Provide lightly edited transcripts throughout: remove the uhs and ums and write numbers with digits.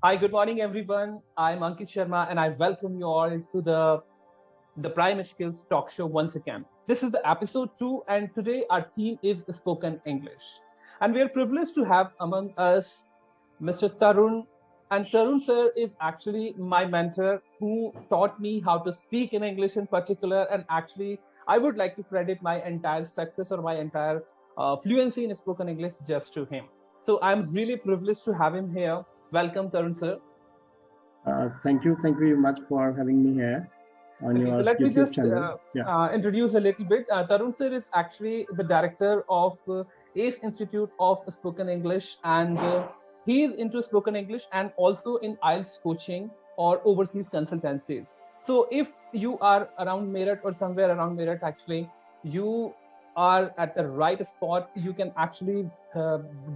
Hi, good morning, everyone. I'm Ankit Sharma, and I welcome you all to the Prime Skills Talk Show once again. This is the episode 2, and today our theme is spoken English. And we are privileged to have among us Mr. Tarun. And Tarun sir is actually my mentor who taught me how to speak in English in particular. And actually, I would like to credit my entire success or my entire fluency in spoken English just to him. So I'm really privileged to have him here. Welcome, Tarun sir. Thank you. Thank you very much for having me here on Okay, so your let me YouTube just channel. Yeah. introduce a little bit. Tarun sir is actually the director of ACE Institute of Spoken English, and he is into spoken English and also in IELTS coaching or overseas consultancies. So if you are around Meerut or somewhere around Meerut, actually, you are at the right spot. You can actually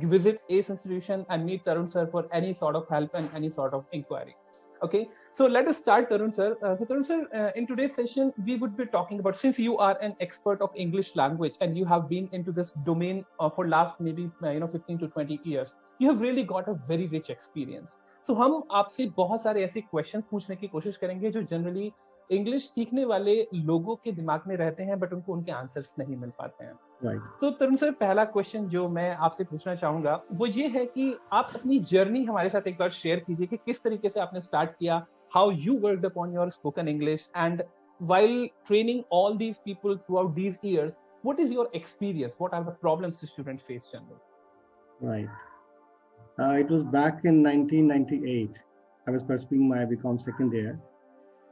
visit ACE Institution and meet Tarun sir for any sort of help and any sort of inquiry. Okay, so let us start, Tarun sir. Tarun sir, in today's session, we would be talking about, since you are an expert of English language and you have been into this domain for last maybe 15 to 20 years, you have really got a very rich experience. So हम आपसे बहुत सारे ऐसे questions पूछने की कोशिश करेंगे जो generally इंग्लिश सीखने वाले लोगों के दिमाग में रहते हैं बट उनको उनके आंसर्स नहीं मिल पाते हैं. Right. तो तरुण सर, पहला क्वेश्चन जो मैं आपसे पूछना चाहूंगा वो ये है कि आप अपनी जर्नी हमारे साथ एक बार शेयर कीजिए कि किस तरीके से आपने स्टार्ट किया, how you worked upon your spoken English, and while training all these people throughout these years, what is your experience? What are the problems the students face generally? Right. It was back in 1998. I was pursuing my BCom second year.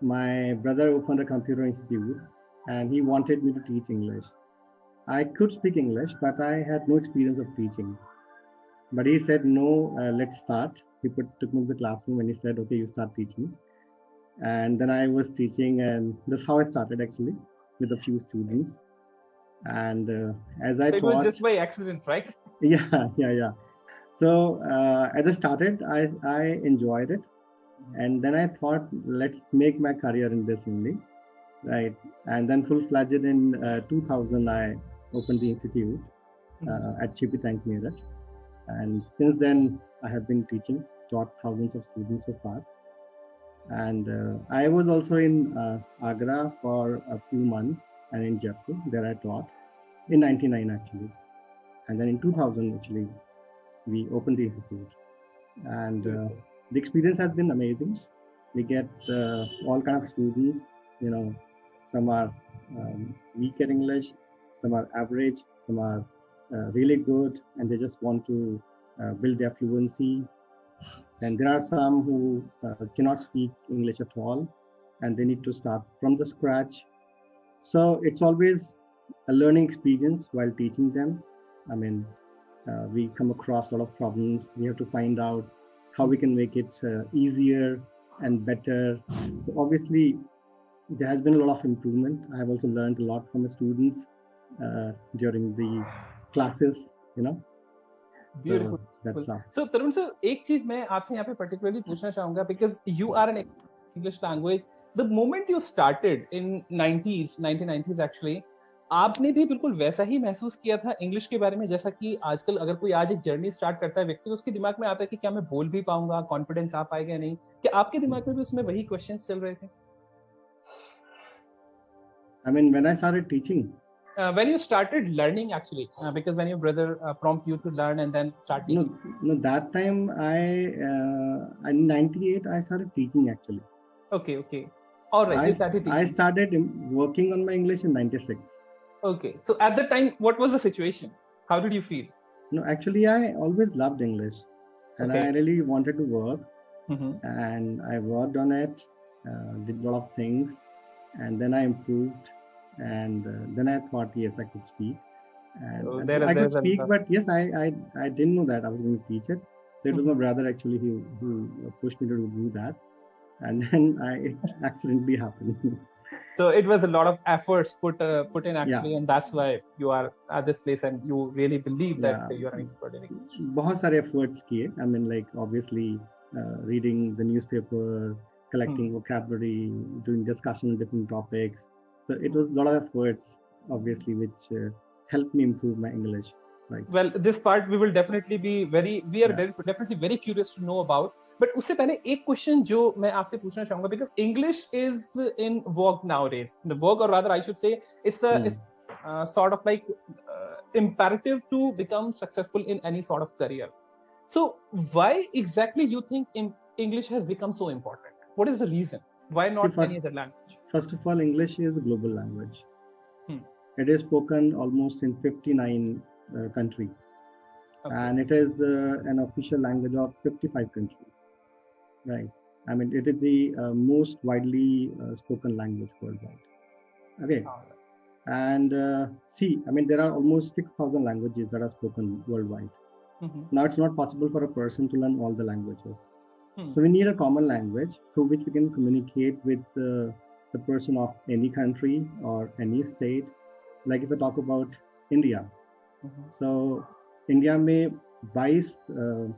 My brother opened a computer institute and he wanted me to teach English. I could speak English, but I had no experience of teaching. But he said, no, let's start. He took me to the classroom and he said, okay, you start teaching. And then I was teaching, and that's how I started actually, with a few students. And as I So it taught, was just by accident, right? yeah. So as I started, I enjoyed it. And then I thought, let's make my career in this only, right? And then full-fledged in 2000, I opened the institute at Chipitank Meerut. And since then, I have been teaching, taught thousands of students so far. And I was also in Agra for a few months and in Jaipur, there I taught in 99 actually. And then in 2000, actually, we opened the institute. And the experience has been amazing. We get all kinds of students, some are weak at English, some are average, some are really good, and they just want to build their fluency. And there are some who cannot speak English at all, and they need to start from the scratch. So it's always a learning experience while teaching them. I mean, we come across a lot of problems. We have to find out how we can make it easier and better. So obviously, there has been a lot of improvement. I have also learned a lot from the students during the classes, Beautiful. So Tarun sir, एक चीज मैं आपसे यहाँ पे particularly पूछना चाहूंगा, because you are an English language. The moment you started in 1990s actually, आपने भी बिल्कुल वैसा ही महसूस किया था इंग्लिश के बारे में, जैसा कि आजकल अगर कोई आज एक जर्नी स्टार्ट करता है व्यक्ति, तो उसके दिमाग में आता है कि क्या मैं बोल भी पाऊंगा, कॉन्फिडेंस आ पाएगा या नहीं? क्या आपके दिमाग में भी उसमें वही क्वेश्चंस चल रहे थे? I mean, when I started teaching. When you started learning actually, because when your brother prompted you to learn and then start teaching. No, that time in 98 I started teaching actually. Okay. All right, you started teaching. I started working on my English in 96. Okay, so at the time, what was the situation? How did you feel? No, actually, I always loved English, and I really wanted to work. And I worked on it, did a lot of things, and then I improved. And then I thought, yes, I could speak. And I could speak, but yes, I didn't know that I was going to teach it. So it was my brother actually who pushed me to do that. And then it accidentally happened. So it was a lot of efforts put in actually, and that's why you are at this place and you really believe that you are an expert in English. बहुत सारे efforts किए. I mean, like obviously reading the newspaper, collecting vocabulary, doing discussion on different topics. So it was a lot of efforts, obviously, which helped me improve my English. Right. Well, this part we will definitely be we are Yeah. definitely very curious to know about. But उससे पहले एक question जो मैं आपसे पूछना चाहूँगा, because English is in vogue nowadays. The vogue, or rather I should say, it's sort of like imperative to become successful in any sort of career. So why exactly you think English has become so important? What is the reason? Why See, not any other language? first of all, English is a global language. Hmm. It is spoken almost in 59 countries, Okay. and it is an official language of 55 countries. Right. I mean, it is the most widely spoken language worldwide. Okay. All right. And see, I mean, there are almost 6,000 languages that are spoken worldwide. Mm-hmm. Now, it's not possible for a person to learn all the languages. Hmm. So we need a common language through which we can communicate with the person of any country or any state. Like if I talk about India, so India में 22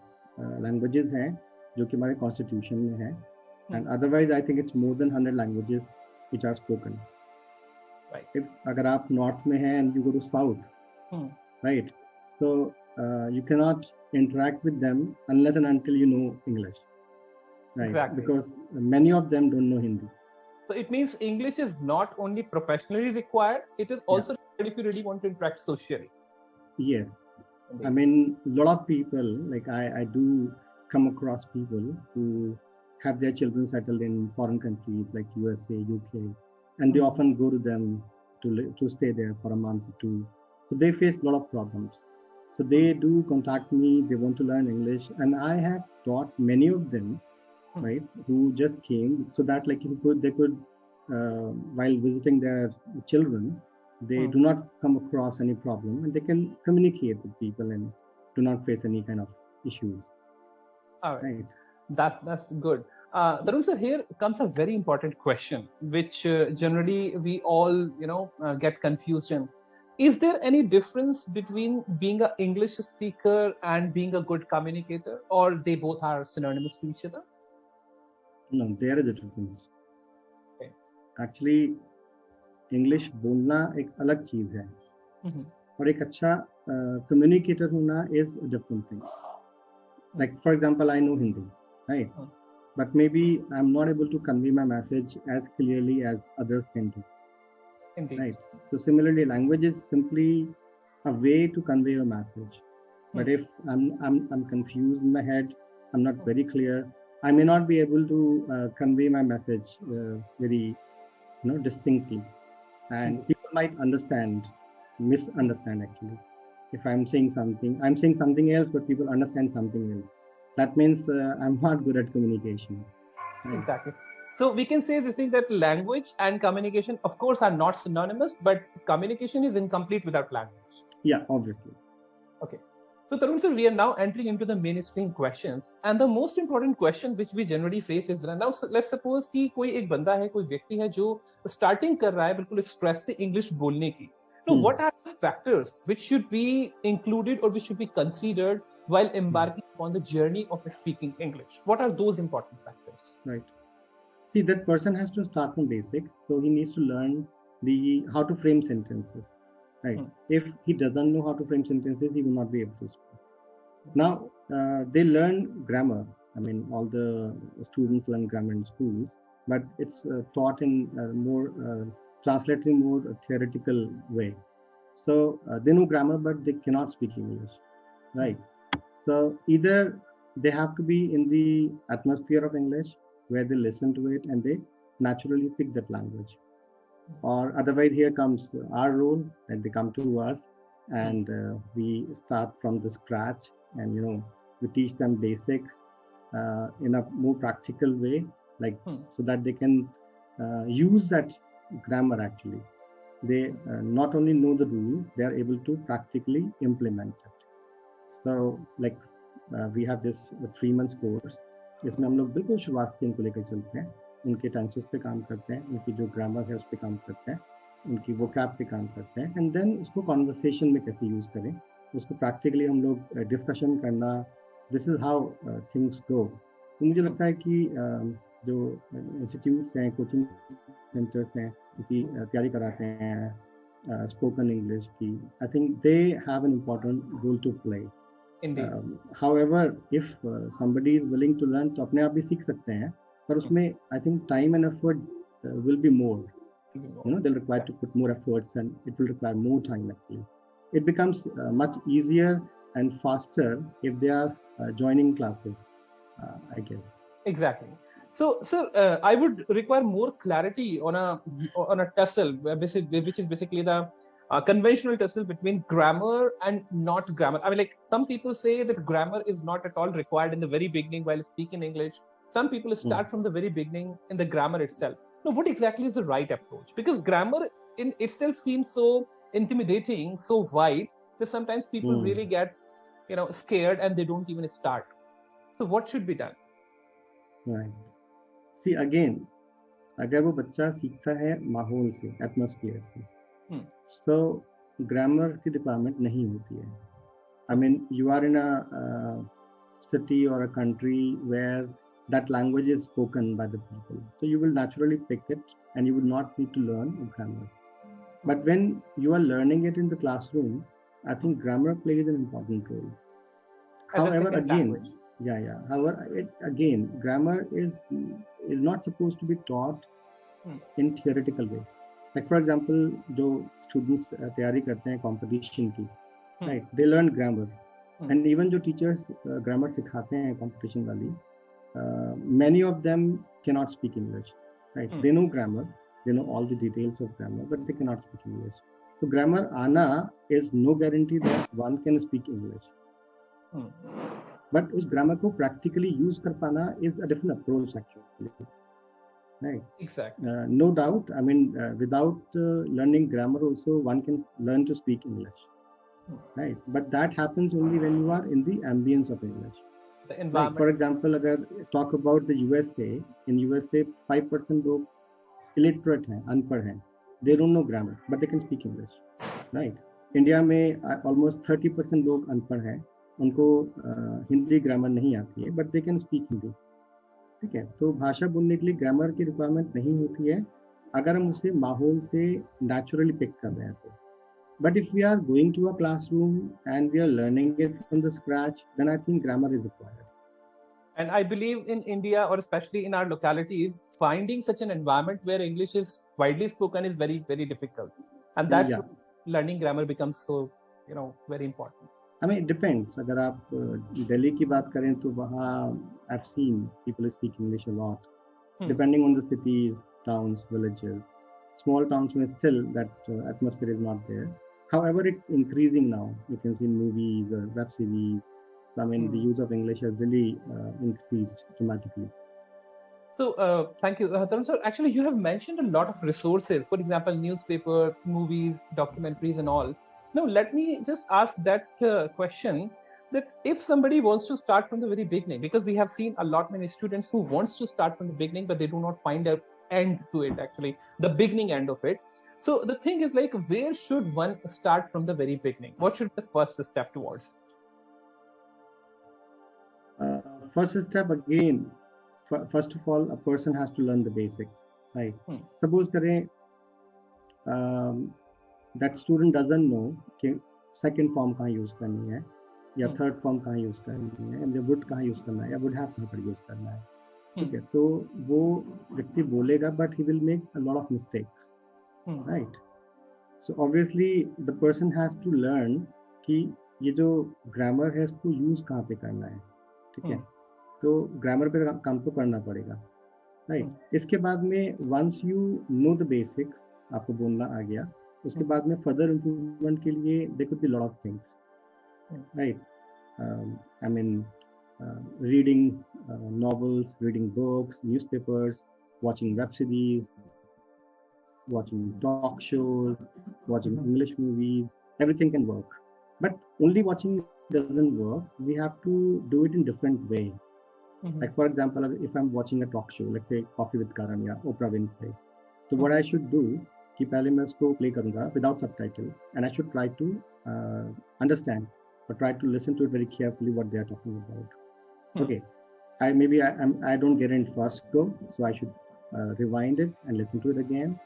languages हैं जो कि हमारे constitution में हैं, and otherwise I think it's more than 100 languages which are spoken. Right. If अगर आप north में हैं and you go to south, right, so you cannot interact with them unless and until you know English. Right. Exactly. Because many of them don't know Hindi. So it means English is not only professionally required, it is also required if you really want to interact socially. Yes. Indeed. I mean, a lot of people, like I do come across people who have their children settled in foreign countries like USA, UK, and they often go to them to stay there for a month or two. So they face a lot of problems. So they do contact me, they want to learn English, and I have taught many of them, right, who just came so that like they could while visiting their children, they do not come across any problem and they can communicate with people and do not face any kind of issues. All right. That's good. Tarun sir, here comes a very important question, which generally we all get confused in. Is there any difference between being an English speaker and being a good communicator, or they both are synonymous to each other? No, there is a difference. Okay. Actually, English बोलना एक अलग चीज है और एक अच्छा communicator होना is different thing. Like for example I know Hindi, right, but maybe I'm not able to convey my message as clearly as others can do. Indeed. Right. So similarly, language is simply a way to convey a message. But if I'm confused in my head, I'm not very clear, I may not be able to convey my message very distinctly. And people might misunderstand actually. If I'm saying something else, but people understand something else. That means I'm not good at communication. Right? Exactly. So we can say this thing that language and communication, of course, are not synonymous, but communication is incomplete without language. Yeah, obviously. Okay. So Tarun sir, we are now entering into the mainstream questions, and the most important question which we generally face is now let's suppose कि कोई एक बंदा है, कोई व्यक्ति है जो starting कर रहा है बिल्कुल stress से English बोलने की. So what are the factors which should be included or which should be considered while embarking on the journey of speaking English? What are those important factors? Right. See, that person has to start from basic, so he needs to learn how to frame sentences. Right. If he doesn't know how to frame sentences, he will not be able to speak. Now, they learn grammar. I mean, all the students learn grammar in schools, but it's taught in more translated more theoretical way. So they know grammar, but they cannot speak English. Right. So either they have to be in the atmosphere of English, where they listen to it and they naturally speak that language. Or otherwise, here comes our role, that they come to us and we start from the scratch, and we teach them basics in a more practical way, like so that they can use that grammar. Actually, they not only know the rule, they are able to practically implement it. So like we have this 3 months course, इसमें हम लोग बिल्कुल शुरुआत से इनको लेकर चलते हैं, उनके टेंसेस पे काम करते हैं, उनकी जो ग्रामर है उस पे काम करते हैं, उनकी वोकैब पे काम करते हैं, एंड देन उसको कॉन्वर्सेशन में कैसे यूज करें, उसको प्रैक्टिकली हम लोग डिस्कशन करना. This is how things go. तो मुझे लगता है कि जो इंस्टीट्यूट्स हैं, कोचिंग सेंटर्स हैं, उनकी तैयारी कराते हैं, spoken English की, I think they have an important role to play. Indeed. However, if somebody is willing to learn, तो अपने आप भी सीख सकते हैं, पर उसमें I think time and effort will be more. They'll require to put more efforts, and it will require more time actually. It becomes much easier and faster if they are joining classes, I guess. Exactly. So, sir, I would require more clarity on a tussle, which is basically the conventional tussle between grammar and not grammar. I mean, like some people say that grammar is not at all required in the very beginning while speaking English. Some people start from the very beginning in the grammar itself. Now, what exactly is the right approach? Because grammar in itself seems so intimidating, so wide that sometimes people really get, scared and they don't even start. So, what should be done? Right. See, again, अगर वो बच्चा सीखता है माहौल से, atmosphere से, तो grammar की रिक्वायरमेंट नहीं होती है. I mean, you are in a city or a country where that language is spoken by the people, so you will naturally pick it, and you will not need to learn grammar. But when you are learning it in the classroom, I think grammar plays an important role. However, again, However, grammar is not supposed to be taught in theoretical way. Like for example, जो students तैयारी करते हैं competition की, right? They learn grammar, and even जो teachers grammar सिखाते हैं competition वाली, many of them cannot speak English, right? They know grammar, they know all the details of grammar, but they cannot speak English. So grammar आना is no guarantee that one can speak English. But उस grammar को practically use कर पाना is a different approach actually. Right. Exactly. No doubt. I mean, without learning grammar, also one can learn to speak English. Right. But that happens only when you are in the ambience of English. The environment. Like, for example, अगर talk about the USA, in USA, 5% लोग illiterate हैं, अनपढ़ हैं. They don't know grammar, but they can speak English. Right. India में almost 30% लोग अनपढ़ हैं. उनको हिंदी ग्रामर नहीं आती है, but they can speak Hindi. ठीक है, तो भाषा बोलने के लिए ग्रामर की रिक्वायरमेंट नहीं होती है अगर हम उसे माहौल से नेचुरली पिक कर रहे हैं तो. But if we are going to a classroom and we are learning it from the scratch, then I think grammar is required. And I believe in India, or especially in our localities, finding such an environment where English is widely spoken is very, very difficult. And that's why learning grammar becomes so, very important. I mean, it depends. अगर आप दिल्ली की बात करें तो वहाँ I've seen people speak English a lot. Depending on the cities, towns, villages. Small towns may still that atmosphere is not there. However, it's increasing now. You can see in movies or web series. So, I mean, the use of English has really increased dramatically. So, thank you, Tarun sir. Actually, you have mentioned a lot of resources. For example, newspaper, movies, documentaries, and all. Now, let me just ask that question, that if somebody wants to start from the very beginning, because we have seen a lot many students who wants to start from the beginning, but they do not find an end to it, actually, the beginning end of it. So the thing is, like, where should one start from the very beginning? What should be the first step towards? First step, again, first of all, a person has to learn the basics, right? Suppose करें that student doesn't know कि second form कहाँ use करनी है, या third form कहाँ use करनी है, या would कहाँ use करना है, या would have कहाँ पर use करना है. ठीक है, तो वो व्यक्ति बोलेगा, but he will make a lot of mistakes, right? So obviously the person has to learn कि ये जो grammar है इसको use कहाँ पे करना है. ठीक है, तो grammar पे काम तो करना पड़ेगा, right? इसके बाद में once you know the basics, आपको बोलना आ गया, उसके बाद में फर्दर इम्प्रूवमेंट के लिए there could be a lot of things, right? I mean, reading novels, reading books, newspapers, watching web series, watching talk shows, watching English movies, everything can work. But only watching doesn't work. We have to do it in different way. Like for example, if I'm watching a talk show, let's say Coffee with Karan या Oprah Winfrey, so what I should do कि पहले मैं उसको play करूँगा without subtitles, and I should try to understand or try to listen to it very carefully what they are talking about. Okay, I don't get it first go, so I should rewind it and listen to it again.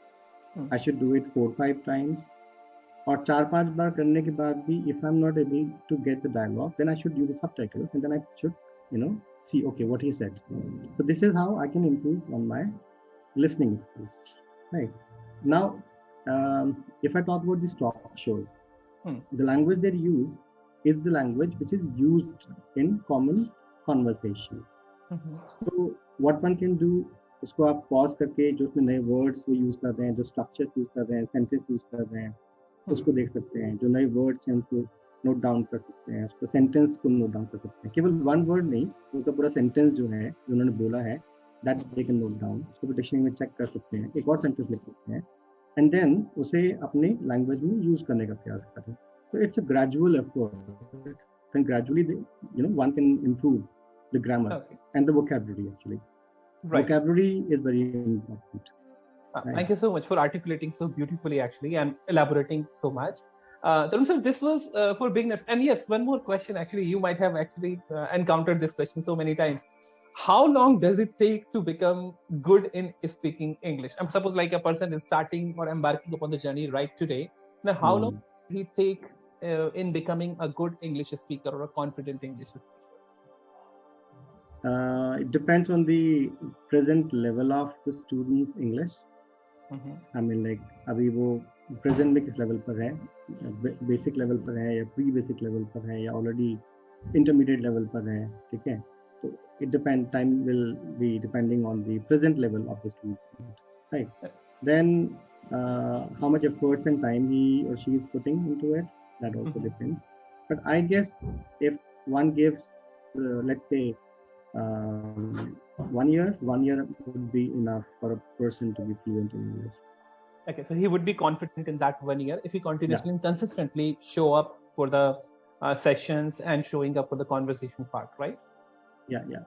I should do it 4 or 5 times, और 4-5 बार करने के बाद भी if I'm not able to get the dialogue, then I should use the subtitles and then I should, see, okay, what he said. So this is how I can improve on my listening skills. Right. Now, if I talk about these talk shows, the language they use is the language which is used in common conversation. So what one can do, उसको आप pause करके जो उसमें नए words वो use कर रहे हैं, जो स्ट्रक्चर यूज कर रहे हैं, सेंटेंस यूज कर रहे हैं, उसको देख सकते हैं. जो नए वर्ड्स हैं उनको नोट डाउन कर सकते हैं, उसको सेंटेंस को नोट डाउन कर सकते हैं. केवल वन वर्ड नहीं, उनका पूरा सेंटेंस जो है जो उन्होंने बोला है that they can note down. उसको डिक्शनरी में चेक कर सकते हैं, एक और सेंटेंस लिख सकते हैं एंड देन उसे अपने लैंग्वेज में यूज करने का प्रयास करें. So it's a gradual effort, and gradually, one can improve the grammar and the vocabulary actually. Right. Vocabulary is very important. Right. Thank you so much for articulating so beautifully actually and elaborating so much. Tarun sir, this was for beginners. And yes, one more question actually, you might have actually encountered this question so many times. How long does it take to become good in speaking English? Suppose like a person is starting or embarking upon the journey right today. Now, how long does it take in becoming a good English speaker or a confident English speaker? It depends on the present level of the student's English. I mean, like, अभी वो present में किस level पर है, basic level पर है या pre-basic level पर है या already intermediate level पर है, ठीक है? So it depends. Time will be depending on the present level of the student, right? Then how much effort and time he or she is putting into it, that also depends. But I guess if one gives, let's say, 1 year would be enough for a person to be fluent in English. Okay, so he would be confident in that 1 year if he continuously and consistently show up for the sessions and showing up for the conversation part, right? Yeah.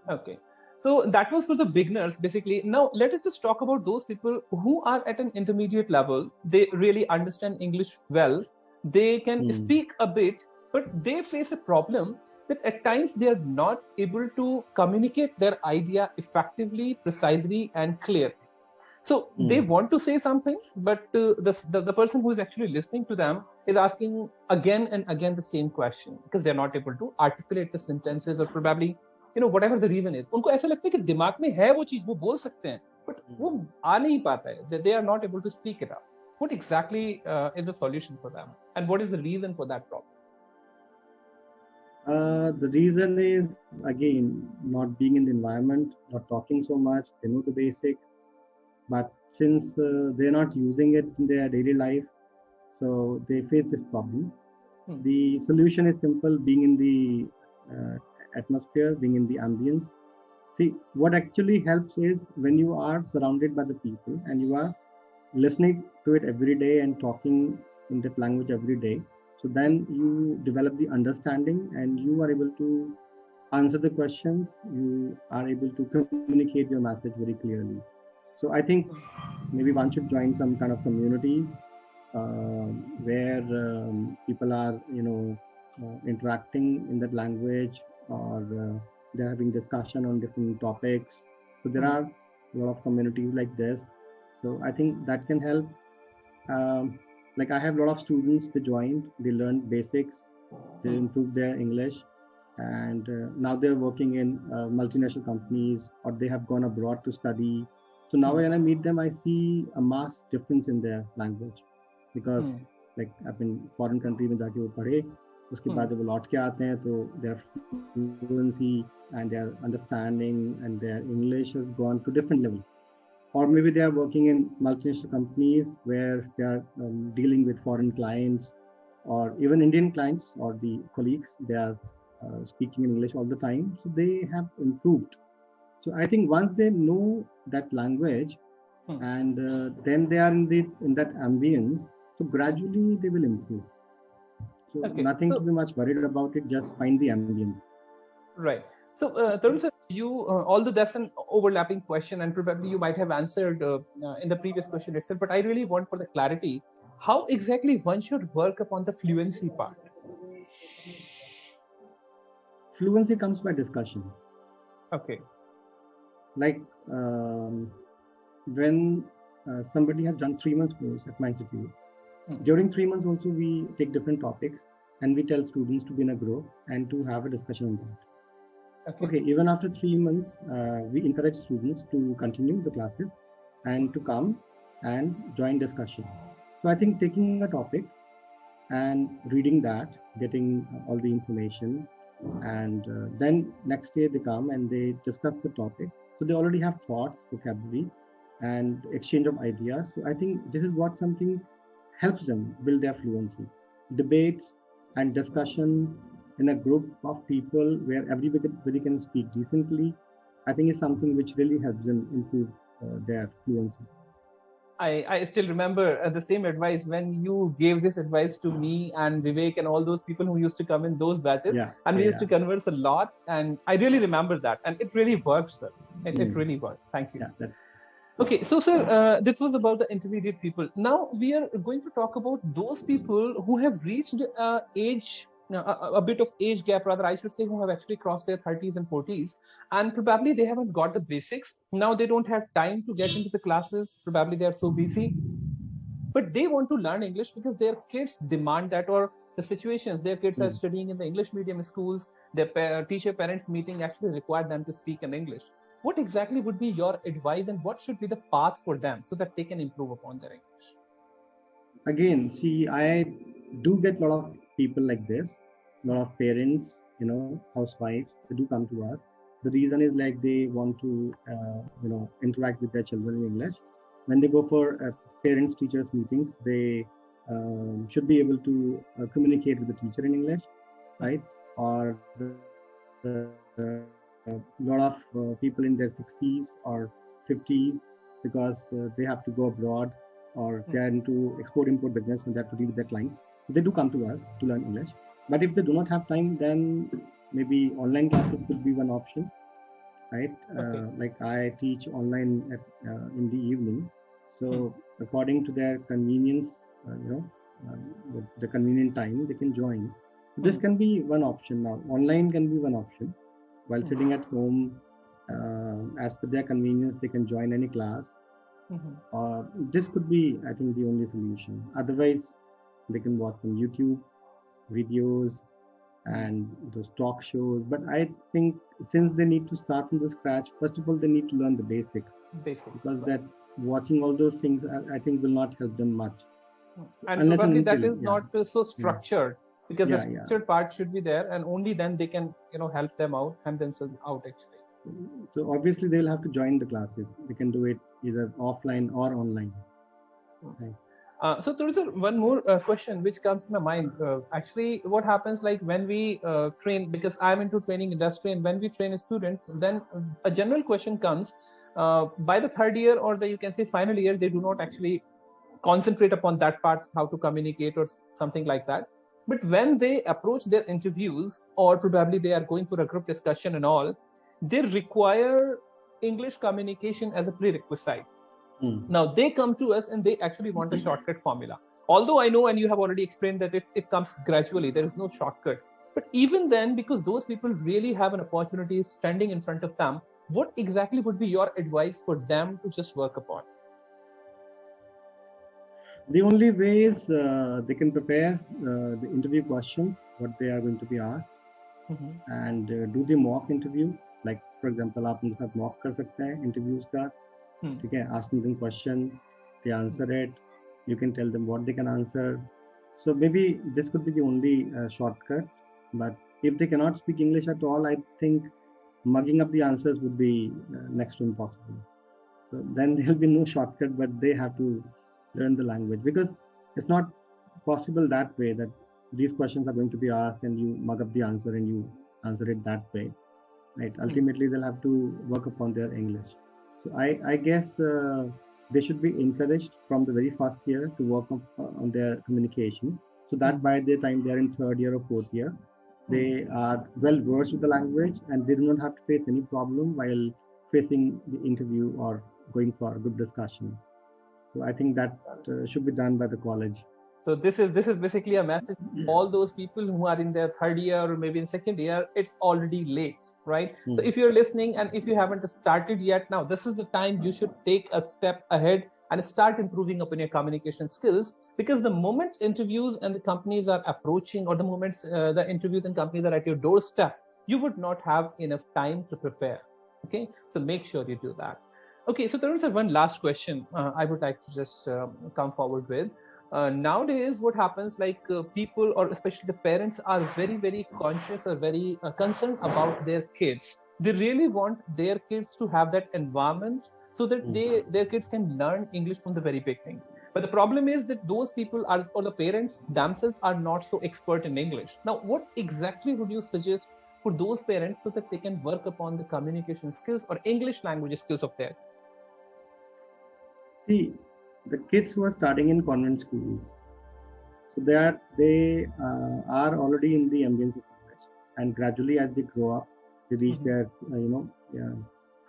Okay. So that was for the beginners, basically. Now, let us just talk about those people who are at an intermediate level. They really understand English well. They can speak a bit, but they face a problem that at times they are not able to communicate their idea effectively, precisely, and clearly. So they want to say something, but the person who is actually listening to them is asking again and again the same question because they're not able to articulate the sentences or probably, whatever the reason is. उनको ऐसा लगता है कि दिमाग में है वो चीज, वो बोल सकते हैं, but वो आ नहीं पाता है. They are not able to speak it out. What exactly is the solution for them, and what is the reason for that problem? The reason is, again, not being in the environment, not talking so much. They know the basics, but since they're not using it in their daily life, so they face this problem. The solution is simple: being in the atmosphere, being in the ambience. See, what actually helps is when you are surrounded by the people and you are listening to it every day and talking in that language every day. So then you develop the understanding and you are able to answer the questions. You are able to communicate your message very clearly. So I think maybe one should join some kind of communities where people are, interacting in that language, or they're having discussion on different topics. So there are a lot of communities like this. So I think that can help. Like I have a lot of students, they joined, they learned basics, they improved their English, and now they're working in multinational companies, or they have gone abroad to study. So now when I meet them, I see a mass difference in their language, because like I've been foreign country में जाके वो पढ़े, उसके बाद जब वो लौट के आते हैं तो their fluency and their understanding and their English has gone to different levels. Or maybe they are working in multinational companies where they are dealing with foreign clients, or even Indian clients or the colleagues. They are speaking in English all the time, so they have improved. So I think once they know that language, and then they are in that ambience, so gradually they will improve. So nothing to be much worried about it. Just find the ambience. Right. So, Tarun sir, although that's an overlapping question, and probably you might have answered in the previous question itself, but I really want for the clarity, how exactly one should work upon the fluency part? Fluency comes by discussion. Okay. Like when somebody has done 3 months course at my institute, During 3 months also, we take different topics and we tell students to be in a group and to have a discussion on that. Okay. Okay, even after 3 months, we encourage students to continue the classes and to come and join discussion. So I think taking a topic and reading that, getting all the information, and then next day they come and they discuss the topic. So they already have thoughts, vocabulary, and exchange of ideas. So I think this is what something helps them build their fluency. Debates and discussion in a group of people where everybody can speak decently, I think is something which really helps them improve their fluency. I still remember the same advice when you gave this advice to me and Vivek and all those people who used to come in those batches. Yeah, And we used yeah, to converse a lot. And I really remember that. And it really worked, sir. It really worked. Thank you. yeah. Okay, so sir, this was about the intermediate people. Now we are going to talk about those people who have reached age, a bit of age gap, rather, I should say, who have actually crossed their 30s and 40s, and probably they haven't got the basics. Now they don't have time to get into the classes. Probably they are so busy, but they want to learn English because their kids demand that, or the situations their kids are studying in the English medium schools, their teacher parents meeting actually require them to speak in English. What exactly would be your advice and what should be the path for them so that they can improve upon their English? Again, see, I do get a lot of people like this, a lot of parents, housewives, they do come to us. The reason is like they want to, interact with their children in English. When they go for parents teachers meetings, they should be able to communicate with the teacher in English, right? Or a lot of people in their 60s or 50s, because they have to go abroad or they are into export-import business and they have to deal with their clients. So they do come to us to learn English. But if they do not have time, then maybe online classes could be one option, right? Okay. Like I teach online in the evening. So according to their convenience, the convenient time, they can join. So this can be one option now. Online can be one option. While sitting at home, as per their convenience, they can join any class. This could be, I think, the only solution. Otherwise, they can watch some YouTube videos and those talk shows. But I think since they need to start from the scratch, first of all, they need to learn the basics. Because that watching all those things, I think, will not help them much. And probably that is not so structured, because the structured part should be there, and only then they can, help themselves out actually. So obviously they'll have to join the classes. They can do it either offline or online. Right. So there is one more question which comes to my mind. Actually, what happens like when we train, because I'm into training industry, and when we train students, then a general question comes by the third year, or you can say final year, they do not actually concentrate upon that part, how to communicate or something like that. But when they approach their interviews, or probably they are going for a group discussion and all, they require English communication as a prerequisite. Now they come to us and they actually want a shortcut formula. Although I know, and you have already explained that it comes gradually, there is no shortcut. But even then, because those people really have an opportunity standing in front of them, what exactly would be your advice for them to just work upon? The only way is they can prepare the interview questions, what they are going to be asked, and do the mock interview. Like for example, आप उनके साथ mock कर सकते हैं interviews का, ठीक है? Asking them question, they answer it. You can tell them what they can answer. So maybe this could be the only shortcut. But if they cannot speak English at all, I think mugging up the answers would be next to impossible. So then there will be no shortcut, but they have to learn the language, because it's not possible that way, that these questions are going to be asked and you mug up the answer and you answer it that way, right? Ultimately, they'll have to work upon their English. So I guess they should be encouraged from the very first year to work on their communication, so that by the time they are in third year or fourth year, they are well versed with the language and they do not have to face any problem while facing the interview or going for a good discussion. So I think that should be done by the college. So this is basically a message to all those people who are in their third year or maybe in second year. It's already late, right? So if you're listening and if you haven't started yet, now this is the time you should take a step ahead and start improving upon your communication skills, because the moment interviews and the companies are approaching, or the moments the interviews and companies are at your doorstep, you would not have enough time to prepare. Okay, so make sure you do that. Okay, so there is one last question I would like to just come forward with. Nowadays, what happens, like people, or especially the parents, are very, very conscious or very concerned about their kids. They really want their kids to have that environment so that their kids can learn English from the very beginning. But the problem is that those people are, or the parents themselves, are not so expert in English. Now, what exactly would you suggest for those parents so that they can work upon the communication skills or English language skills of theirs? See, the kids who are starting in convent schools, so they are already in the ambience of English, and gradually as they grow up, they reach their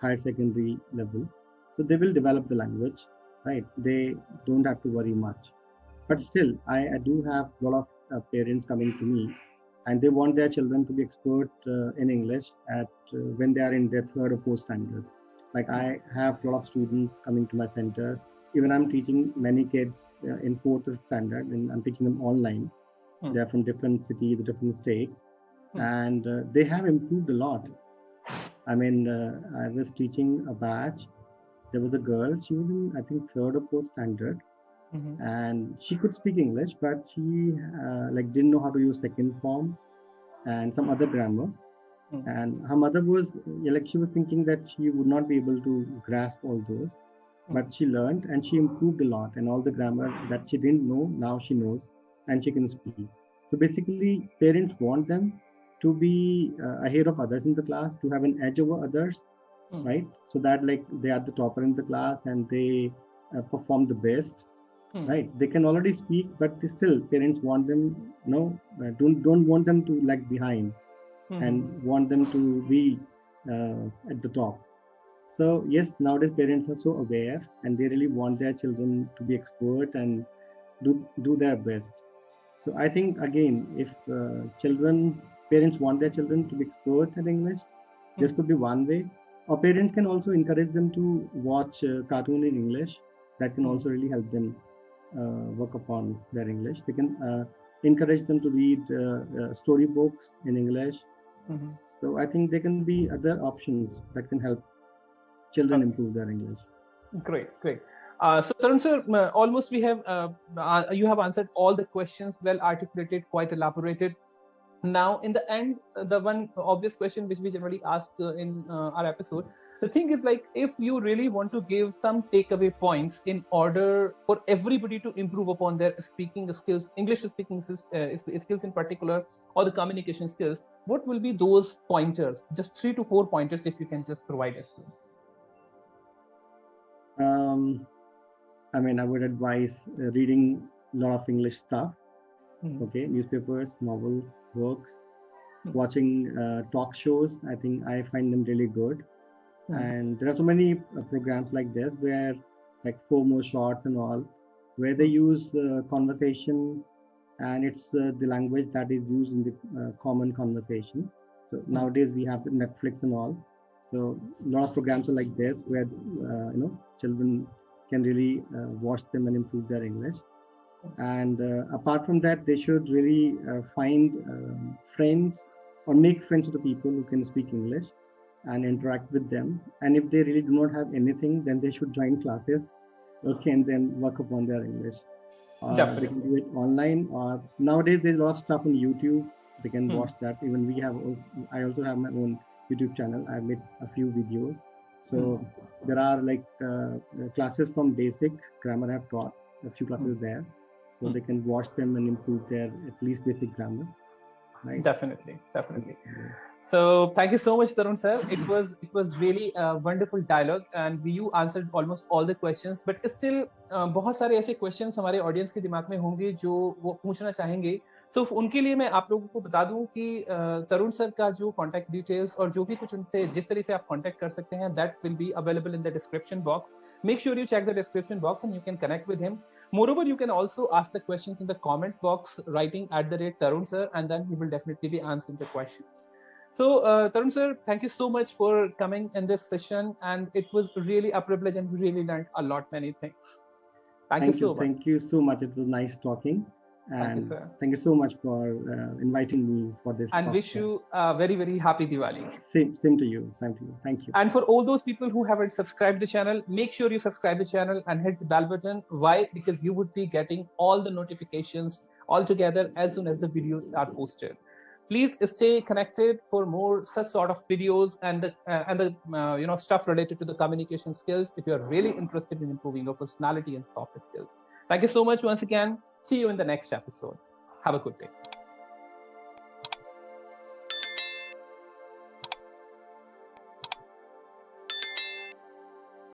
higher secondary level, so they will develop the language, right? They don't have to worry much. But still, I do have a lot of parents coming to me, and they want their children to be expert in English at when they are in their third or fourth standard. Like I have a lot of students coming to my center. Even I'm teaching many kids in fourth standard, and I'm teaching them online. They are from different cities, different states, and they have improved a lot. I mean, I was teaching a batch. There was a girl. She was in, I think, third or fourth standard, and she could speak English, but she like didn't know how to use second form and some other grammar. And her mother was like, she was thinking that she would not be able to grasp all those, but she learned and she improved a lot. And all the grammar that she didn't know, now she knows, and she can speak. So basically, parents want them to be ahead of others in the class, to have an edge over others, right? So that like they are the topper in the class and they perform the best, right? They can already speak, but still parents want them, don't want them to lag behind, and want them to be at the top. So yes, nowadays parents are so aware, and they really want their children to be expert and do their best. So I think again, if parents want their children to be expert at English, this could be one way. Or parents can also encourage them to watch cartoon in English. That can also really help them work upon their English. They can encourage them to read storybooks in English. So I think there can be other options that can help children improve their English. Great. So Tarun sir, almost we have you have answered all the questions, well articulated, quite elaborated. Now, in the end, the one obvious question which we generally ask in our episode, the thing is, like, if you really want to give some takeaway points in order for everybody to improve upon their speaking skills, English speaking skills in particular, or the communication skills, what will be those pointers? Just 3 to 4 pointers, if you can just provide us with. I mean, I would advise reading a lot of English stuff. Okay, newspapers, novels, books, watching talk shows. I think I find them really good. And there are so many programs like this where, like FOMO shorts and all, where they use conversation, and it's the language that is used in the common conversation. So nowadays we have the Netflix and all. So a lot of programs are like this where children can really watch them and improve their English. And apart from that, they should really find friends or make friends with the people who can speak English and interact with them. And if they really do not have anything, then they should join classes, okay, and then work upon their English. They can do it online, or nowadays there's a lot of stuff on YouTube. They can watch that. Even I also have my own YouTube channel. I've made a few videos. So there are like classes from basic grammar I've taught, a few classes there. So they can watch them and improve their at least basic grammar. Right? Definitely. So thank you so much, Tarun sir. It was really a wonderful dialogue, and you answered almost all the questions. But still, बहुत सारे ऐसे questions हमारे audience के दिमाग में होंगे जो वो पूछना चाहेंगे. So उनके लिए मैं आप लोगों को बता दूं कि तरुण सर का जो contact details और जो भी कुछ उनसे जिस तरह से आप contact कर सकते हैं, that will be available in the description box. Make sure you check the description box and you can connect with him. Moreover, you can also ask the questions in the comment box, writing @Tarun sir, and then he will definitely be answering the questions. So, Tarun sir, thank you so much for coming in this session, and it was really a privilege, and we really learned a lot, many things. Thank you so much. Thank you so much. It was nice talking. And thank you, sir. Thank you so much for inviting me for this. And wish you a very, very happy Diwali. Same to you. Same to you. Thank you. And for all those people who haven't subscribed the channel, make sure you subscribe the channel and hit the bell button. Why? Because you would be getting all the notifications all together as soon as the videos are posted. Please stay connected for more such sort of videos and the stuff related to the communication skills if you are really interested in improving your personality and soft skills. Thank you so much once again. See you in the next episode. Have a good day.